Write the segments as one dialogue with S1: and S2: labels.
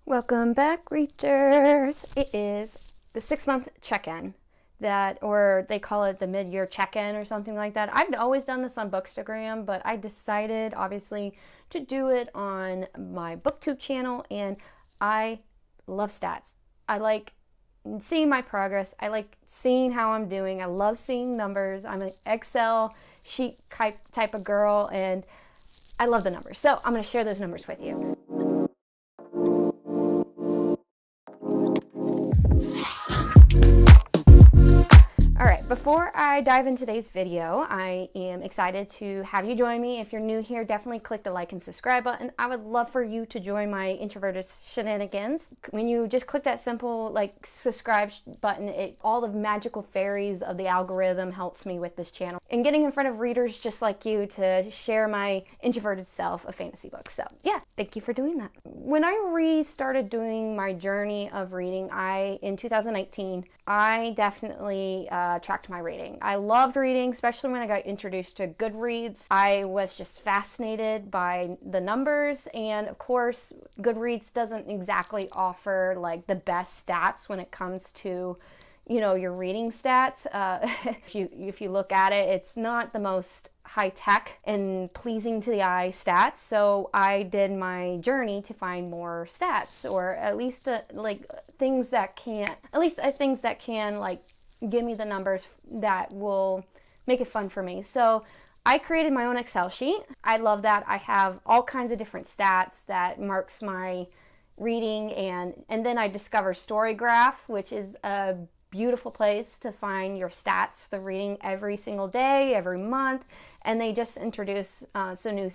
S1: Welcome back, readers. It is the 6-month check-in or they call it the mid-year check-in or something like that. I've always done this on Bookstagram, but I decided obviously to do it on my BookTube channel, and I love stats. I like seeing my progress. I like seeing how I'm doing. I love seeing numbers. I'm an Excel sheet type of girl, and I love the numbers. So I'm going to share those numbers with you. Alright, before I dive into today's video, I am excited to have you join me. If you're new here, definitely click the like and subscribe button. I would love for you to join my introverted shenanigans. When you just click that simple subscribe button, all the magical fairies of the algorithm helps me with this channel and getting in front of readers just like you to share my introverted self of fantasy books. So yeah, thank you for doing that. When I restarted doing my journey of reading, in 2019, I definitely tracked my reading. I loved reading, especially when I got introduced to Goodreads. I was just fascinated by the numbers, and of course, Goodreads doesn't exactly offer the best stats when it comes to, your reading stats. If you look at it, it's not the most high-tech and pleasing to the eye stats. So I did my journey to find more stats, or at least things that can give me the numbers that will make it fun for me. So I created my own Excel sheet. I love that. I have all kinds of different stats that marks my reading, and then I discovered StoryGraph, which is a beautiful place to find your stats for reading every single day, every month, and they just introduced some new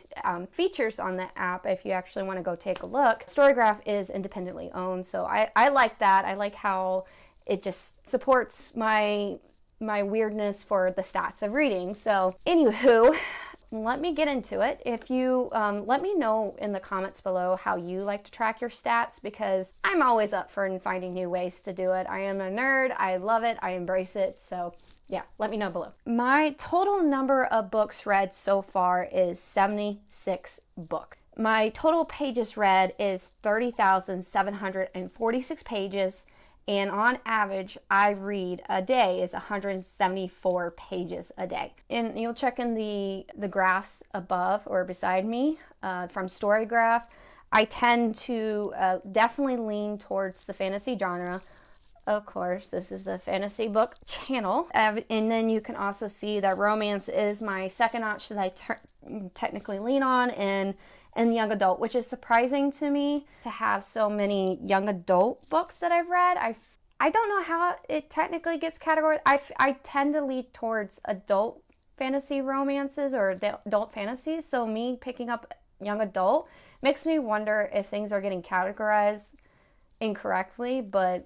S1: features on the app if you actually want to go take a look. StoryGraph is independently owned, so I like that. I like how it just supports my weirdness for the stats of reading. So anywho, let me get into it. If you let me know in the comments below how you like to track your stats, because I'm always up for finding new ways to do it. I am a nerd. I love it. I embrace it. So yeah, let me know below. My total number of books read so far is 76 books. My total pages read is 30,746 pages. And on average, I read a day is 174 pages a day. And you'll check in the graphs above or beside me from StoryGraph. I tend to definitely lean towards the fantasy genre. Of course, this is a fantasy book channel. And then you can also see that romance is my second option that I technically lean on, and young adult, which is surprising to me to have so many young adult books that I've read. I don't know how it technically gets categorized. I tend to lean towards adult fantasy romances or adult fantasies, so me picking up young adult makes me wonder if things are getting categorized incorrectly, but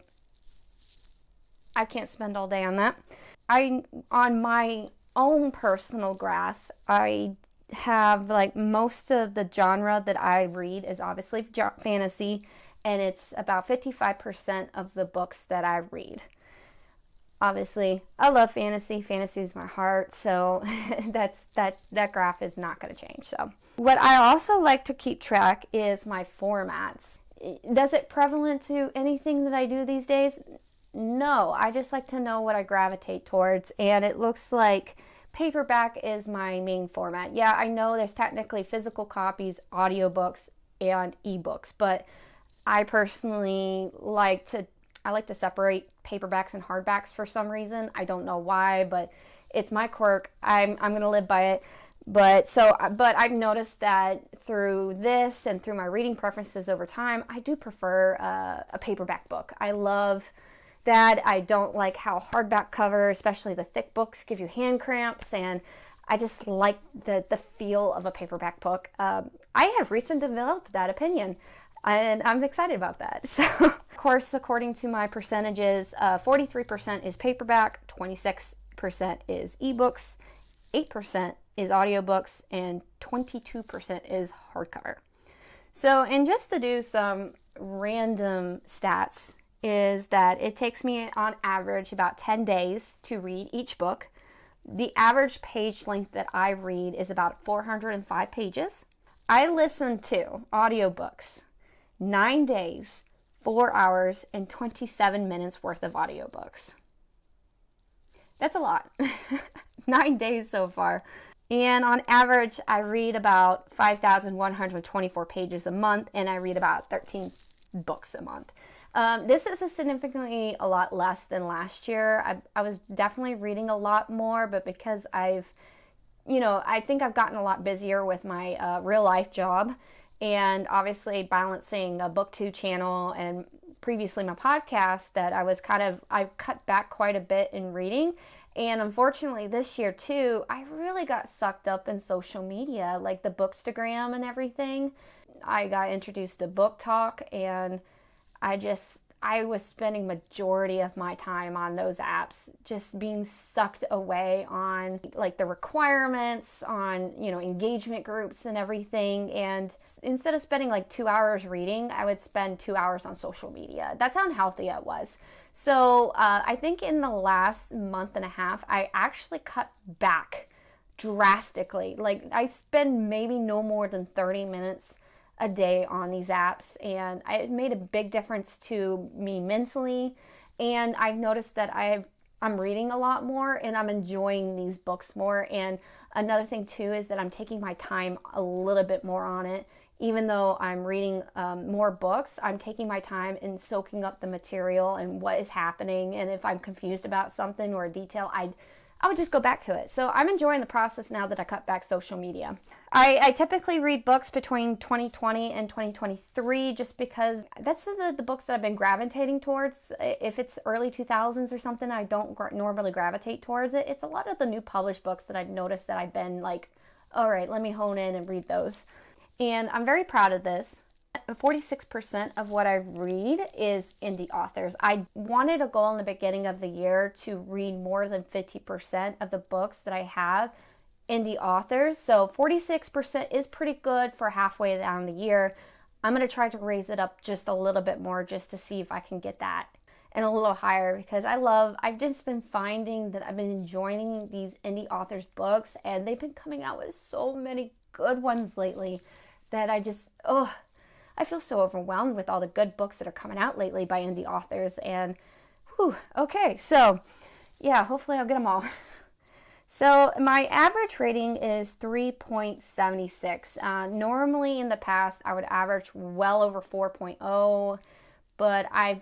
S1: I can't spend all day on that. On my own personal graph, I have most of the genre that I read is obviously fantasy, and it's about 55% of the books that I read. Obviously, I love fantasy. Fantasy is my heart, so that graph is not going to change. So what I also like to keep track is my formats. Does it prevalent to anything that I do these days? No, I just like to know what I gravitate towards, and it looks like paperback is my main format. Yeah, I know there's technically physical copies, audiobooks, and ebooks, but I personally like to separate paperbacks and hardbacks for some reason. I don't know why, but it's my quirk. I'm going to live by it. But I've noticed that through this and through my reading preferences over time, I do prefer a paperback book. I love that. I don't like how hardback covers, especially the thick books, give you hand cramps, and I just like the feel of a paperback book. I have recently developed that opinion, and I'm excited about that. So, of course, according to my percentages, 43% is paperback, 26% is ebooks, 8% is audiobooks, and 22% is hardcover. So, and just to do some random stats, is that it takes me on average about 10 days to read each book. The average page length that I read is about 405 pages. I listen to audiobooks 9 days, 4 hours and 27 minutes worth of audiobooks. That's a lot. 9 days so far. And on average, I read about 5,124 pages a month, and I read about 13 books a month. This is significantly a lot less than last year. I was definitely reading a lot more, but because I think I've gotten a lot busier with my real life job, and obviously balancing a BookTube channel and previously my podcast, that I cut back quite a bit in reading. And unfortunately this year too, I really got sucked up in social media, like the Bookstagram and everything. I got introduced to Book Talk, and I was spending majority of my time on those apps, just being sucked away on like the requirements, on, engagement groups and everything. And instead of spending like 2 hours reading, I would spend 2 hours on social media. That's how unhealthy it was. So I think in the last month and a half, I actually cut back drastically. Like I spend maybe no more than 30 minutes a day on these apps, and it made a big difference to me mentally. And I've noticed that I'm reading a lot more, and I'm enjoying these books more. And another thing too is that I'm taking my time a little bit more on it. Even though I'm reading more books, I'm taking my time in soaking up the material and what is happening. And if I'm confused about something or a detail, I would just go back to it. So I'm enjoying the process now that I cut back social media. I typically read books between 2020 and 2023 just because that's the books that I've been gravitating towards. If it's early 2000s or something, I don't normally gravitate towards it. It's a lot of the new published books that I've noticed that I've been like, all right, let me hone in and read those. And I'm very proud of this. 46% of what I read is indie authors. I wanted a goal in the beginning of the year to read more than 50% of the books that I have indie authors. So 46% is pretty good for halfway down the year. I'm going to try to raise it up just a little bit more just to see if I can get that and a little higher, because I've just been finding that I've been enjoying these indie authors books, and they've been coming out with so many good ones lately that I feel so overwhelmed with all the good books that are coming out lately by indie authors. And okay, so yeah, hopefully I'll get them all. So my average rating is 3.76. Normally in the past I would average well over 4.0, but I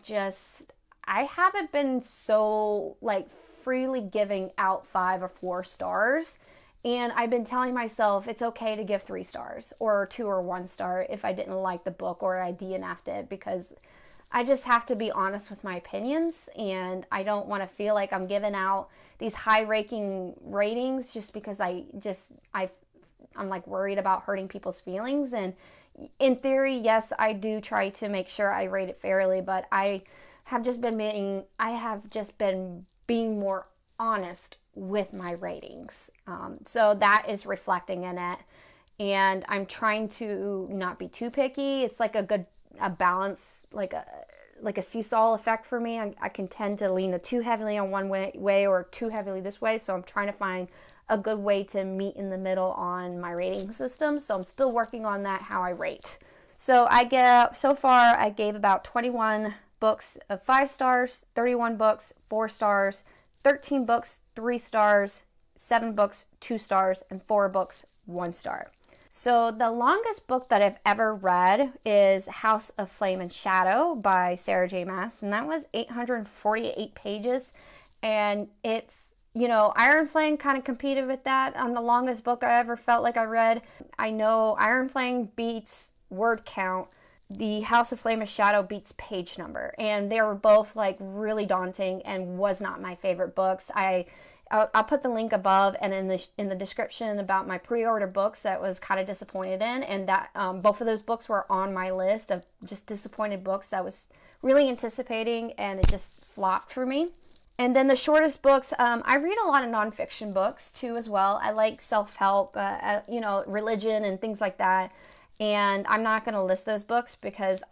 S1: haven't been so like freely giving out 5 or 4 stars. And I've been telling myself it's okay to give 3 stars or 2 or 1 star if I didn't like the book or I DNF'd it, because I just have to be honest with my opinions, and I don't want to feel like I'm giving out these high-ranking ratings just because I'm like worried about hurting people's feelings. And in theory, yes, I do try to make sure I rate it fairly, but I have just been being more honest with my ratings. So that is reflecting in it, and I'm trying to not be too picky. It's like a balance, like a seesaw effect for me. I can tend to lean too heavily on one way or too heavily this way, so I'm trying to find a good way to meet in the middle on my rating system. So I'm still working on that, how I rate. So so far I gave about 21 books of 5 stars, 31 books 4 stars, 13 books 3 stars, 7 books 2 stars, and 4 books 1 star. So the longest book that I've ever read is House of Flame and Shadow by Sarah J. Maas, and that was 848 pages. And Iron Flame kind of competed with that on the longest book I ever felt like I read. I know Iron Flame beats word count. The House of Flame and Shadow beats page number, and they were both like really daunting and was not my favorite books. I'll put the link above and in the description about my pre-order books that was kind of disappointed in, and that both of those books were on my list of just disappointed books that I was really anticipating, and it just flopped for me. And then the shortest books, I read a lot of nonfiction books too as well. I like self-help, religion and things like that. And I'm not going to list those books because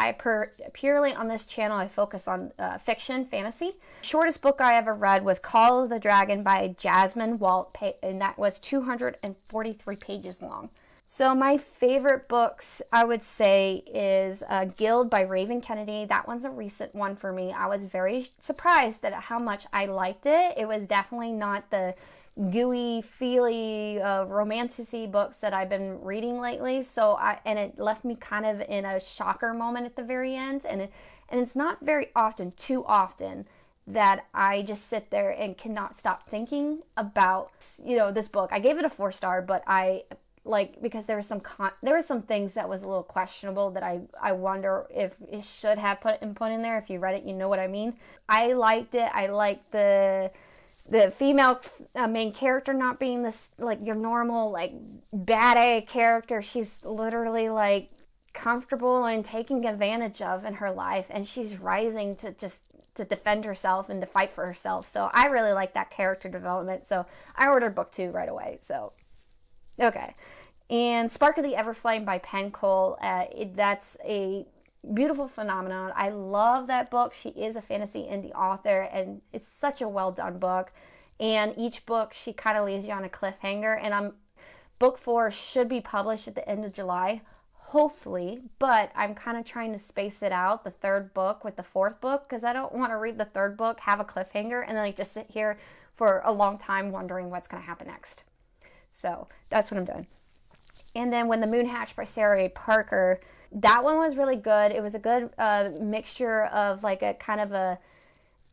S1: purely on this channel, I focus on fiction, fantasy. Shortest book I ever read was Call of the Dragon by Jasmine Walt, and that was 243 pages long. So my favorite books, I would say, is Gild by Raven Kennedy. That one's a recent one for me. I was very surprised at how much I liked it. It was definitely not the gooey, feely, romantic-y books that I've been reading lately. And it left me kind of in a shocker moment at the very end. And it's not very often, too often, that I just sit there and cannot stop thinking about, this book. I gave it a 4-star, but because there were some things that was a little questionable that I wonder if it should have put in there. If you read it, you know what I mean. I liked it. I liked the female main character not being this your normal bad A character. She's literally comfortable and taking advantage of in her life, and she's rising to defend herself and to fight for herself. So I really like that character development. So I ordered book 2 right away. So okay. And Spark of the Everflame by Penn Cole. That's a beautiful phenomenon. I love that book. She is a fantasy indie author, and it's such a well done book. And each book, she kind of leaves you on a cliffhanger. And book 4 should be published at the end of July, hopefully. But I'm kind of trying to space it out, the 3rd book with the 4th book, because I don't want to read the 3rd book, have a cliffhanger, and then just sit here for a long time wondering what's going to happen next. So that's what I'm doing. And then When the Moon Hatched by Sarah A. Parker, that one was really good. It was a good mixture of a kind of a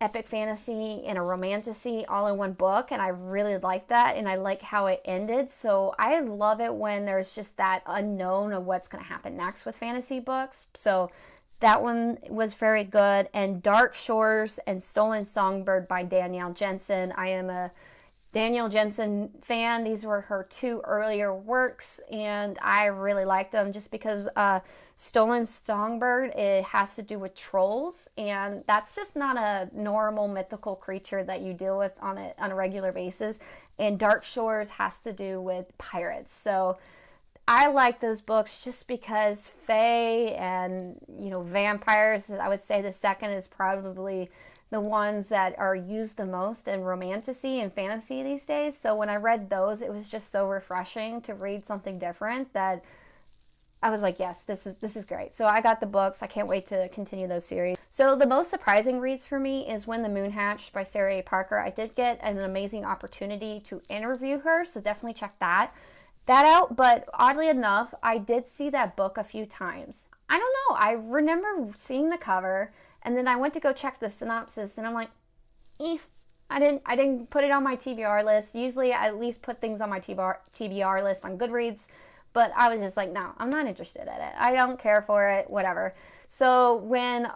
S1: epic fantasy and a romantasy all in one book, and I really liked that, and I like how it ended. So I love it when there's just that unknown of what's going to happen next with fantasy books. So that one was very good. And Dark Shores and Stolen Songbird by Danielle Jensen. I am a Danielle Jensen fan. These were her 2 earlier works, and I really liked them just because Stolen Songbird, it has to do with trolls, and that's just not a normal mythical creature that you deal with on a regular basis. And Dark Shores has to do with pirates. So I like those books just because fae and vampires. I would say the second is probably the ones that are used the most in romantasy and fantasy these days. So when I read those, it was just so refreshing to read something different that I was like, yes, this is great. So I got the books. I can't wait to continue those series. So the most surprising reads for me is When the Moon Hatched by Sarah A. Parker. I did get an amazing opportunity to interview her, so definitely check that out. But oddly enough, I did see that book a few times. I don't know. I remember seeing the cover, and then I went to go check the synopsis, and I'm like, I didn't put it on my TBR list. Usually I at least put things on my TBR list on Goodreads, but I was just like, no, I'm not interested in it. I don't care for it, whatever. So when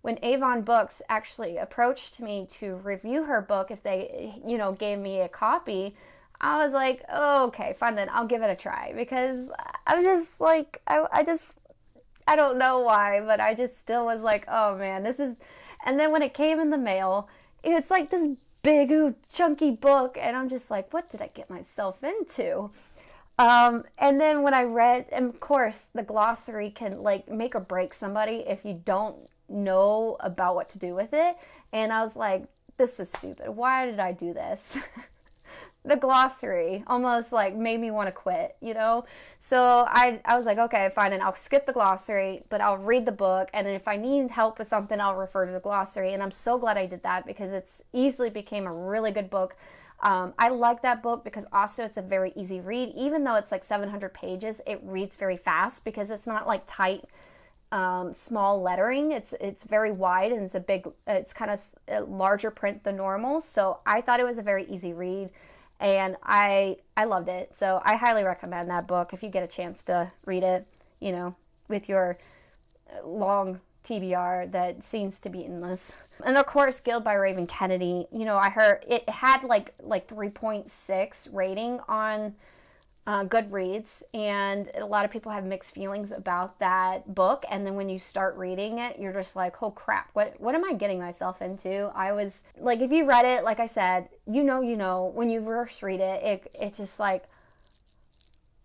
S1: Avon Books actually approached me to review her book, if they, gave me a copy, I was like, oh, okay, fine then, I'll give it a try. Because I was just like, I don't know why, but I just still was like, oh man, this is... And then when it came in the mail, it's like this big, chunky book, and I'm just like, what did I get myself into? And then when I read, and of course, the glossary can make or break somebody if you don't know about what to do with it. And I was like, this is stupid. Why did I do this? The glossary almost made me want to quit, So I was like, okay, fine, and I'll skip the glossary, but I'll read the book, and if I need help with something, I'll refer to the glossary. And I'm so glad I did that, because it's easily became a really good book. I like that book because also it's a very easy read. Even though it's 700 pages, it reads very fast because it's not tight, small lettering. It's very wide, and it's kind of a larger print than normal. So I thought it was a very easy read. And I loved it. So I highly recommend that book if you get a chance to read it, with your long TBR that seems to be endless. And of course, Gild by Raven Kennedy. I heard it had 3.6 rating on Goodreads, and a lot of people have mixed feelings about that book. And then when you start reading it, you're just like, oh crap, what am I getting myself into? I was like, if you read it, like I said, when you first read it, it's just like,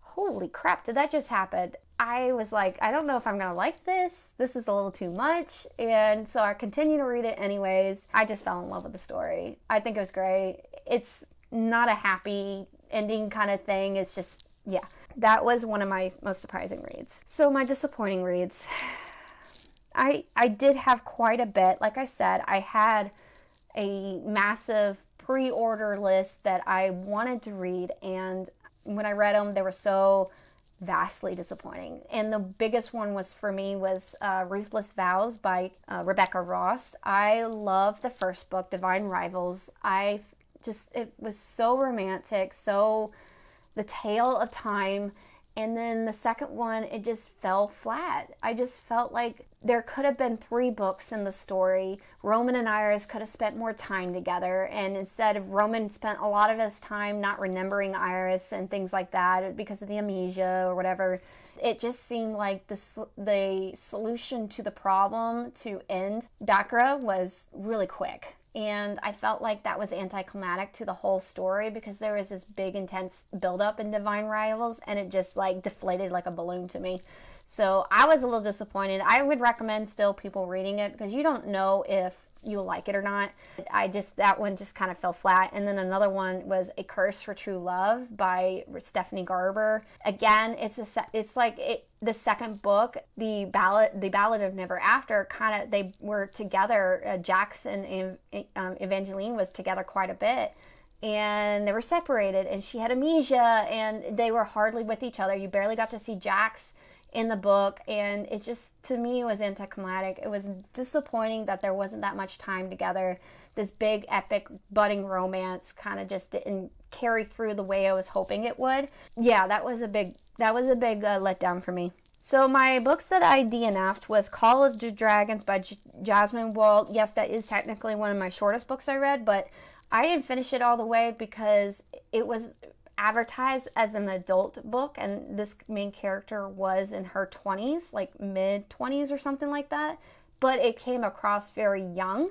S1: holy crap, did that just happen? I was like, I don't know if I'm gonna like this. This is a little too much. And so I continued to read it anyways. I just fell in love with the story. I think it was great. It's not a happy ending kind of thing. It's just, yeah. that was one of my most surprising reads. So my disappointing reads, I did have quite a bit. Like I said, I had a massive pre-order list that I wanted to read, and when I read them, they were so vastly disappointing. And the biggest one was for me was Ruthless Vows by Rebecca Ross. I love the first book, Divine Rivals. It was so romantic, so the tale of time. And then the second one, it just fell flat. I just felt like there could have been 3 books in the story. Roman and Iris could have spent more time together. And instead of Roman spent a lot of his time not remembering Iris and things like that because of the amnesia or whatever. It just seemed like the solution to the problem to end Dakra was really quick. And I felt like that was anticlimactic to the whole story because there was this big, intense buildup in Divine Rivals, and it just like deflated like a balloon to me. So I was a little disappointed. I would recommend still people reading it because you don't know if you'll like it or not. That one just kind of fell flat. And then another one was A Curse for True Love by Stephanie Garber. Again, the second book, the Ballad of Never After, they were together. Jax and Evangeline was together quite a bit, and they were separated, and she had amnesia, and they were hardly with each other. You barely got to see Jax in the book, and it's just, to me, it was anticlimactic. It was disappointing that there wasn't that much time together. This big epic budding romance kind of just didn't carry through the way I was hoping it would. Yeah, that was a big letdown for me. So my books that I DNF'd was Call of the Dragons by Jasmine Walt. Yes, that is technically one of my shortest books I read, but I didn't finish it all the way because it was advertised as an adult book, and this main character was in her 20s, like mid-20s or something like that, but it came across very young,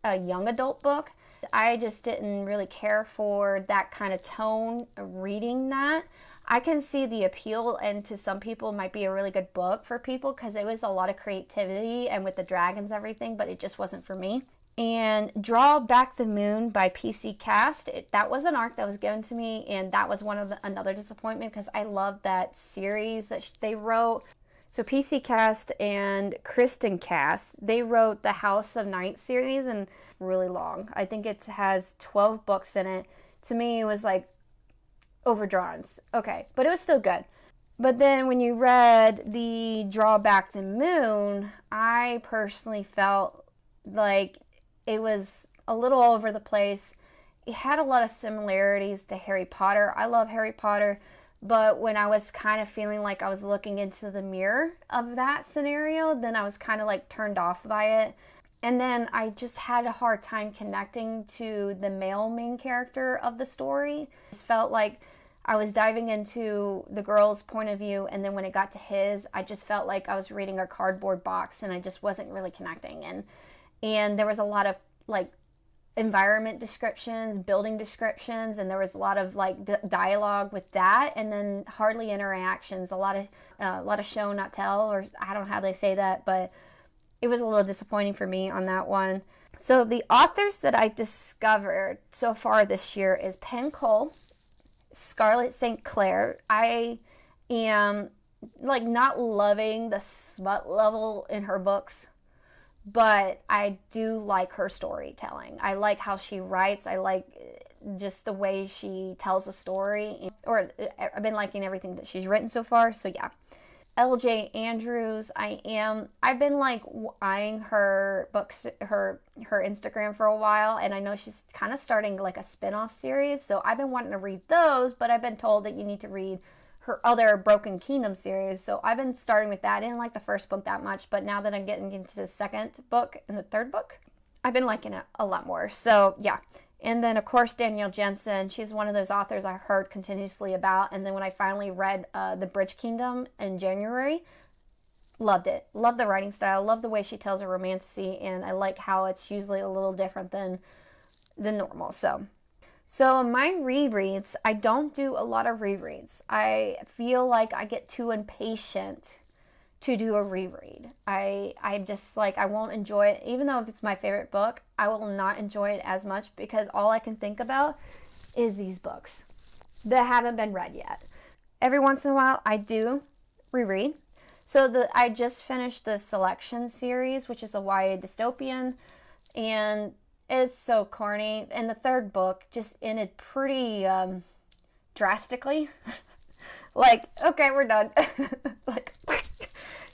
S1: a young adult book. I just didn't really care for that kind of tone reading that. I can see the appeal, and to some people it might be a really good book for people because it was a lot of creativity and with the dragons everything, but it just wasn't for me. And Draw Back the Moon by PC Cast. That was an arc that was given to me, and that was another disappointment because I loved that series that they wrote. So PC Cast and Kristen Cast, they wrote the House of Night series, and really long. I think it has 12 books in it. To me, it was like overdrawn. Okay, but it was still good. But then when you read the Draw Back the Moon, I personally felt like it was a little all over the place. It had a lot of similarities to Harry Potter. I love Harry Potter, but when I was kind of feeling like I was looking into the mirror of that scenario, then I was kind of like turned off by it. And then I just had a hard time connecting to the male main character of the story. It felt like I was diving into the girl's point of view, and then when it got to his, I just felt like I was reading a cardboard box, and I just wasn't really connecting. And there was a lot of like environment descriptions, building descriptions, and there was a lot of like dialogue with that, and then hardly interactions. A lot of show not tell, or I don't know how they say that, but it was a little disappointing for me on that one. So the authors that I discovered so far this year is Penn Cole, Scarlett St. Clair. I am like not loving the smut level in her books, but I do like her storytelling. I like how she writes. I like just the way she tells a story. I've been liking everything that she's written so far. So yeah. LJ Andrews, I've been like eyeing her books, her Instagram for a while, and I know she's kind of starting like a spin-off series. So I've been wanting to read those, but I've been told that you need to read her other Broken Kingdom series. So I've been starting with that. I didn't like the first book that much, but now that I'm getting into the second book and the third book, I've been liking it a lot more. So yeah. And then of course Danielle Jensen, she's one of those authors I heard continuously about. And then when I finally read The Bridge Kingdom in January, loved it. Loved the writing style, loved the way she tells her romantasy, and I like how it's usually a little different than normal. So my rereads, I don't do a lot of rereads. I feel like I get too impatient to do a reread. I'm just like, I won't enjoy it. Even though if it's my favorite book, I will not enjoy it as much because all I can think about is these books that haven't been read yet. every once in a while I do reread. So I just finished the Selection series, which is a YA dystopian, and it's so corny. And the third book just ended pretty drastically. Like, okay, we're done. Like,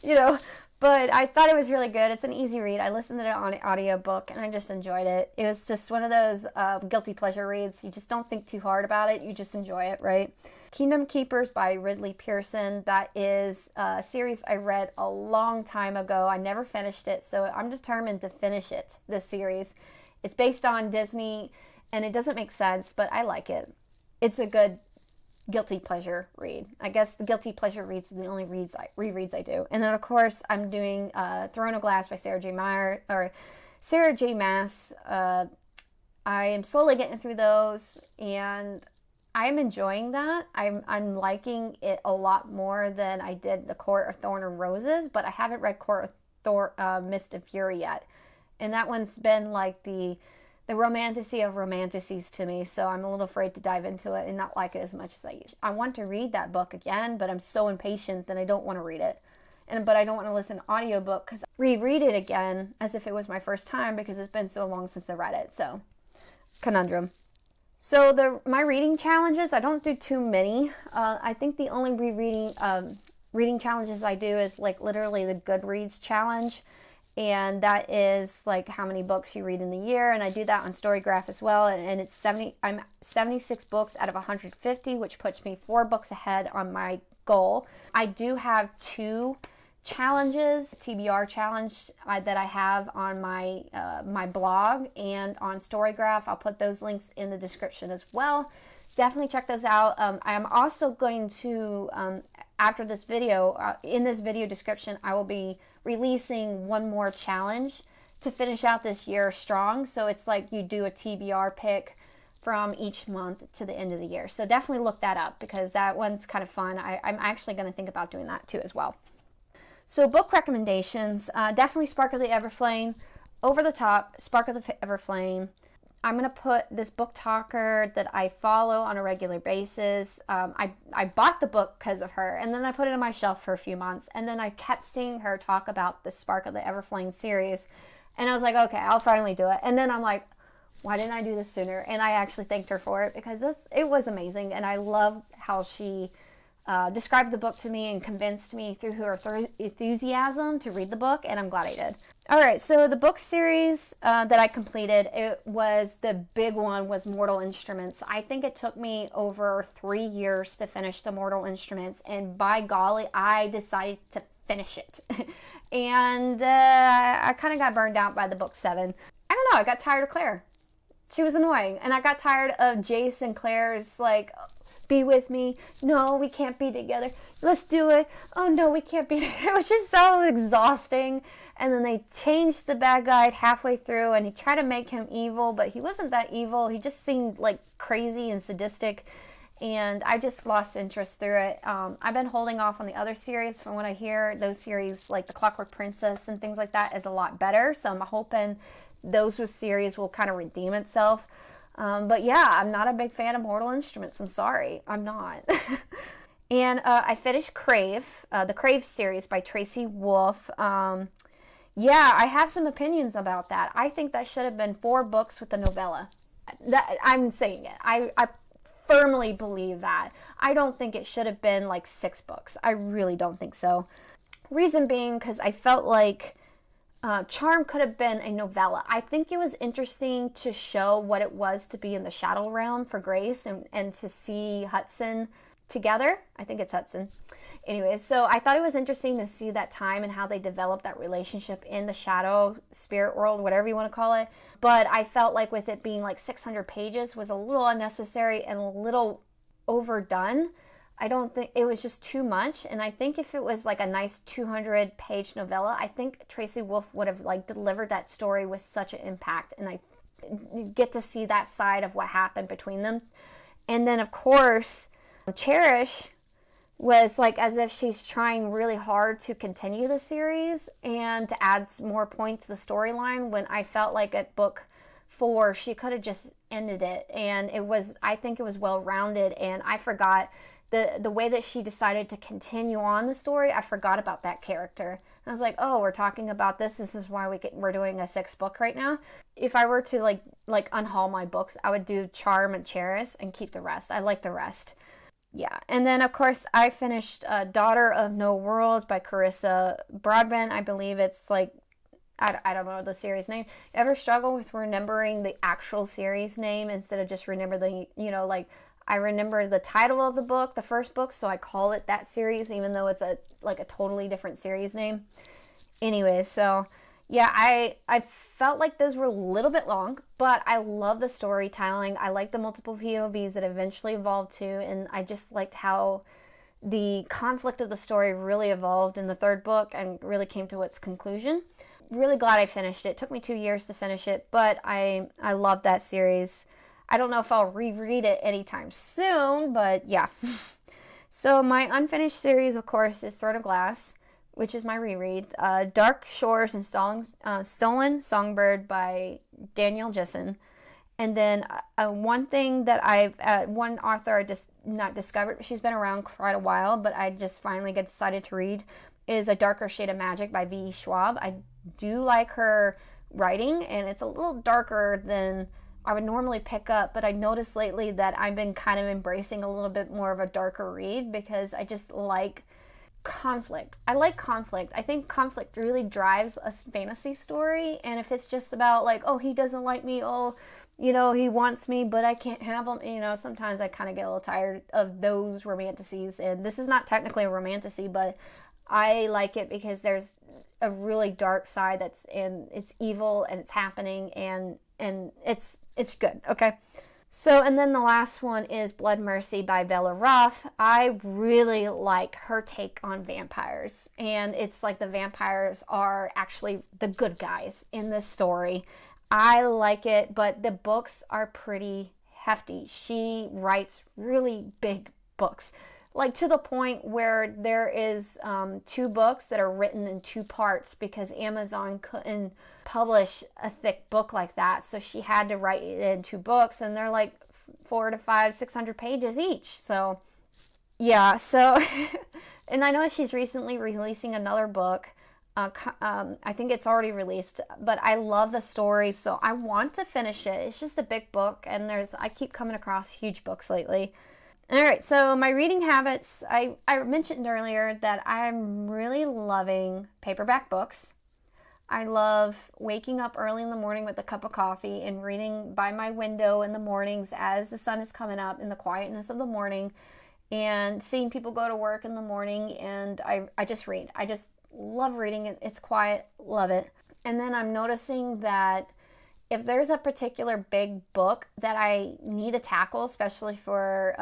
S1: you know, but I thought it was really good. It's an easy read. I listened to it on an audiobook and I just enjoyed it. It was just one of those guilty pleasure reads. You just don't think too hard about it. You just enjoy it, right? Kingdom Keepers by Ridley Pearson. That is a series I read a long time ago. I never finished it, so I'm determined to finish it, this series. It's based on Disney, and it doesn't make sense, but I like it. It's a good guilty pleasure read. I guess the guilty pleasure reads are the only rereads I do. And then, of course, I'm doing Throne of Glass by Sarah J. Maas. I am slowly getting through those, and I'm enjoying that. I'm liking it a lot more than I did the Court of Thorn and Roses, but I haven't read Court of Mist and Fury yet. And that one's been like the romantasy of romantacies to me, so I'm a little afraid to dive into it and not like it as much as I used. I want to read that book again, but I'm so impatient that I don't want to read it. But I don't want to listen to audiobook because I reread it again as if it was my first time because it's been so long since I read it. So, conundrum. So my reading challenges, I don't do too many. I think the only reading challenges I do is like literally the Goodreads challenge. And that is like how many books you read in the year. And I do that on StoryGraph as well. And it's I'm 76 books out of 150, which puts me 4 books ahead on my goal. I do have 2 challenges, TBR challenge that I have on my my blog and on StoryGraph. I'll put those links in the description as well. Definitely check those out. I am also going to, after this video, in this video description, I will be releasing one more challenge to finish out this year strong. So it's like you do a TBR pick from each month to the end of the year. So definitely look that up because that one's kind of fun. I'm actually going to think about doing that too as well. So book recommendations, definitely Spark of the Everflame, Over the Top, Spark of the Everflame. I'm going to put this book talker that I follow on a regular basis. I bought the book because of her, and then I put it on my shelf for a few months, and then I kept seeing her talk about the Spark of the Everflame series, and I was like, okay, I'll finally do it. And then I'm like, why didn't I do this sooner? And I actually thanked her for it because it was amazing, and I love how she described the book to me and convinced me through her enthusiasm to read the book, and I'm glad I did. All right, so the book series that I completed, the big one was Mortal Instruments. I think it took me over 3 years to finish the Mortal Instruments, and by golly, I decided to finish it. And I kind of got burned out by the book 7. I don't know, I got tired of Claire. She was annoying, and I got tired of Jace and Claire's like, be with me. No, we can't be together. Let's do it. Oh no, we can't be together. It was just so exhausting. And then they changed the bad guy halfway through and he tried to make him evil, but he wasn't that evil. He just seemed like crazy and sadistic. And I just lost interest through it. I've been holding off on the other series. From what I hear, those series like The Clockwork Princess and things like that is a lot better. So I'm hoping those series will kind of redeem itself. But yeah, I'm not a big fan of Mortal Instruments. I'm sorry. I'm not. And I finished Crave, the Crave series by Tracy Wolff. Yeah, I have some opinions about that. I think that should have been 4 books with a novella. I'm saying it. I firmly believe that. I don't think it should have been like 6 books. I really don't think so. Reason being because I felt like Charm could have been a novella. I think it was interesting to show what it was to be in the Shadow Realm for Grace and to see Hudson together. I think it's Hudson. Anyways, so I thought it was interesting to see that time and how they developed that relationship in the shadow spirit world, whatever you want to call it. But I felt like with it being like 600 pages was a little unnecessary and a little overdone. I don't think it was just too much. And I think if it was like a nice 200-page novella, I think Tracy Wolff would have like delivered that story with such an impact. And I get to see that side of what happened between them. And then of course, Cherish was like as if she's trying really hard to continue the series and to add more points to the storyline, when I felt like at book 4 she could have just ended it. And I think it was well rounded, and I forgot the way that she decided to continue on the story, I forgot about that character. And I was like, oh, we're talking about this. This is why we're doing a 6th book right now. If I were to like unhaul my books, I would do Charm and Cherish and keep the rest. I like the rest. Yeah, and then of course I finished Daughter of No Worlds by Carissa Broadbent. I believe it's like, I don't know the series name. Ever struggle with remembering the actual series name instead of just remember the, like I remember the title of the book, the first book, so I call it that series even though it's a totally different series name. Anyway, so yeah, I felt like those were a little bit long, but I love the storytelling. I like the multiple POVs that eventually evolved to, and I just liked how the conflict of the story really evolved in the 3rd book and really came to its conclusion. Really glad I finished it. It took me 2 years to finish it, but I love that series. I don't know if I'll reread it anytime soon, but yeah. So my unfinished series, of course, is Throne of Glass, which is my reread. Dark Shores and Stolen Songbird by Danielle Jessen. And then one thing that one author I just not discovered, she's been around quite a while, but I just finally decided to read, is A Darker Shade of Magic by V. Schwab. I do like her writing, and it's a little darker than I would normally pick up, but I noticed lately that I've been kind of embracing a little bit more of a darker read because I just like conflict. I like conflict. I think conflict really drives a fantasy story, and if it's just about like, oh, he doesn't like me, oh, he wants me, but I can't have him, sometimes I kind of get a little tired of those romanticies, and this is not technically a romantasy, but I like it because there's a really dark side and it's evil and it's happening and it's good. Okay. So, and then the last one is Blood Mercy by Bella Roth. I really like her take on vampires, and it's like the vampires are actually the good guys in this story. I like it, but the books are pretty hefty. She writes really big books, like to the point where there is 2 books that are written in 2 parts because Amazon couldn't publish a thick book like that, so she had to write it in 2 books, and they're like 400 to 500, 600 pages each. So yeah, so and I know she's recently releasing another book. I think it's already released, but I love the story, so I want to finish it. It's just a big book, and I keep coming across huge books lately. All right, so my reading habits, I mentioned earlier that I'm really loving paperback books. I love waking up early in the morning with a cup of coffee and reading by my window in the mornings as the sun is coming up in the quietness of the morning, and seeing people go to work in the morning, and I just read. I just love reading it. It's quiet, love it. And then I'm noticing that if there's a particular big book that I need to tackle, especially for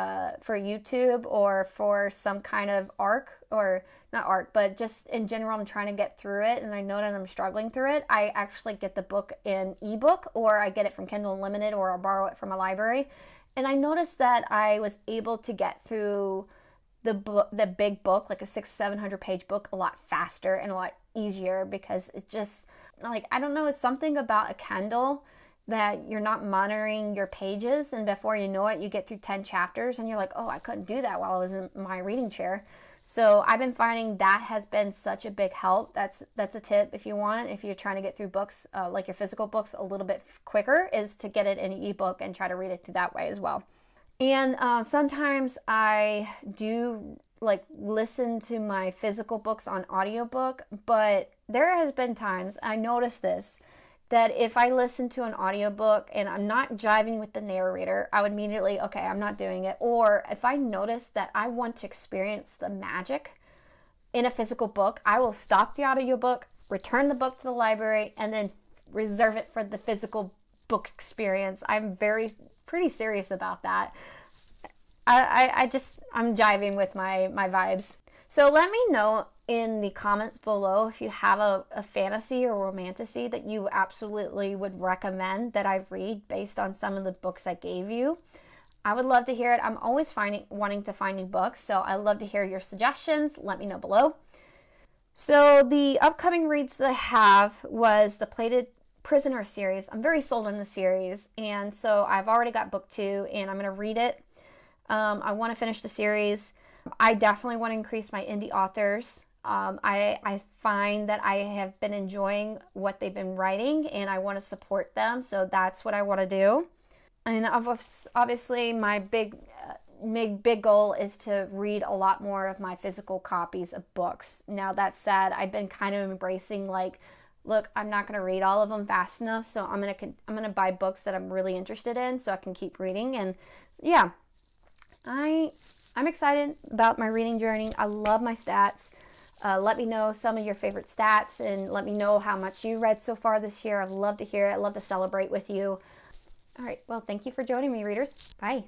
S1: YouTube or for some kind of arc, or not arc, but just in general, I'm trying to get through it, and I know that I'm struggling through it, I actually get the book in ebook, or I get it from Kindle Unlimited, or I'll borrow it from a library. And I noticed that I was able to get through the big book, like a 600-700 page book, a lot faster and a lot easier, because it's just like, I don't know, it's something about a Kindle that you're not monitoring your pages, and before you know it, you get through 10 chapters and you're like, oh, I couldn't do that while I was in my reading chair. So I've been finding that has been such a big help. That's a tip if you're trying to get through books, like your physical books, a little bit quicker, is to get it in an ebook and try to read it through that way as well. And sometimes I do like listen to my physical books on audiobook, but there has been times, I noticed this, that if I listen to an audiobook and I'm not jiving with the narrator, I would immediately, okay, I'm not doing it. Or if I notice that I want to experience the magic in a physical book, I will stop the audiobook, return the book to the library, and then reserve it for the physical book experience. I'm pretty serious about that. I'm jiving with my vibes. So let me know in the comments below if you have a fantasy or romantasy that you absolutely would recommend that I read based on some of the books I gave you. I would love to hear it. I'm always wanting to find new books, so I'd love to hear your suggestions. Let me know below. So the upcoming reads that I have was the Plated Prisoner series. I'm very sold on the series, and so I've already got book 2, and I'm going to read it. I want to finish the series. I definitely want to increase my indie authors. I find that I have been enjoying what they've been writing, and I want to support them, so that's what I want to do. And obviously my big goal is to read a lot more of my physical copies of books. Now, that said, I've been kind of embracing, like, look, I'm not going to read all of them fast enough, so I'm going to buy books that I'm really interested in so I can keep reading. And yeah, I'm excited about my reading journey. I love my stats. Let me know some of your favorite stats, and let me know how much you read so far this year. I'd love to hear it. I'd love to celebrate with you. All right, well, thank you for joining me, readers. Bye.